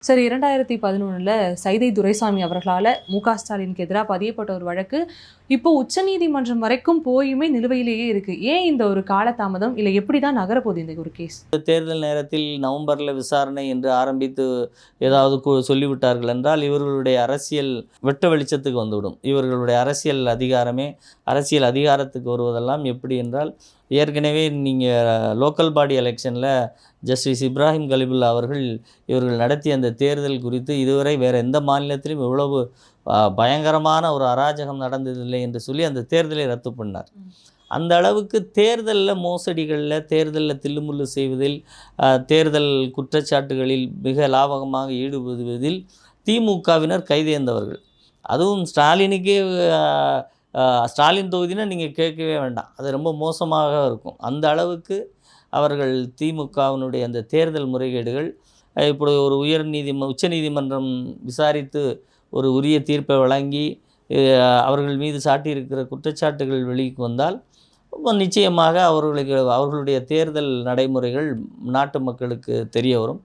சரி 2011ல சைதை துரைசாமி அவர்களால மு.க. ஸ்டாலினுக்கு எதிரா பதியப்பட்ட ஒரு வழக்கு இப்போ உச்சநீதிமன்றம் வரைக்கும் போயுமே நிலுவையிலேயே இருக்கு. ஏன் இந்த ஒரு காலதாமதம்? இல்ல எப்படிதான் நகரப்போகுது இந்த ஒரு கேஸ்? தேர்தல் நேரத்தில் நவம்பரில் விசாரணை என்று ஆரம்பித்து ஏதாவது சொல்லிவிட்டார்கள் என்றால் இவர்களுடைய அரசியல் வெட்ட வெளிச்சத்துக்கு வந்துவிடும். இவர்களுடைய அரசியல் அதிகாரமே அரசியல் அதிகாரத்துக்கு வருவதெல்லாம் எப்படி என்றால், ஏற்கனவே நீங்கள் லோக்கல் பாடி எலெக்ஷனில் ஜஸ்டிஸ் இப்ராஹிம் கலிபுல்லா அவர்கள் இவர்கள் நடத்திய அந்த தேர்தல் குறித்து இதுவரை வேறு எந்த மாநிலத்திலும் இவ்வளவு பயங்கரமான ஒரு அராஜகம் நடந்ததில்லை என்று சொல்லி அந்த தேர்தலை ரத்து பண்ணார். அந்த அளவுக்கு தேர்தலில் மோசடிகளில், தேர்தலில் தில்லுமுள்ளு செய்வதில், தேர்தல் குற்றச்சாட்டுகளில் மிக லாபகமாக ஈடுபடுவதில் திமுகவினர் கைதேர்ந்தவர்கள். அதுவும் ஸ்டாலினுக்கே ஸ்டாலின் தொகுதினா நீங்கள் கேட்கவே வேண்டாம், அது ரொம்ப மோசமாக இருக்கும். அந்த அளவுக்கு அவர்கள் திமுகவினுடைய அந்த தேர்தல் முறைகேடுகள் இப்படி ஒரு உச்சநீதிமன்றம் விசாரித்து ஒரு உரிய தீர்ப்பை வழங்கி அவர்கள் மீது சாட்டியிருக்கிற குற்றச்சாட்டுகள் வெளிக்கு வந்தால் நிச்சயமாக அவர்களுடைய தேர்தல் நடைமுறைகள் நாட்டு மக்களுக்கு தெரிய வரும்.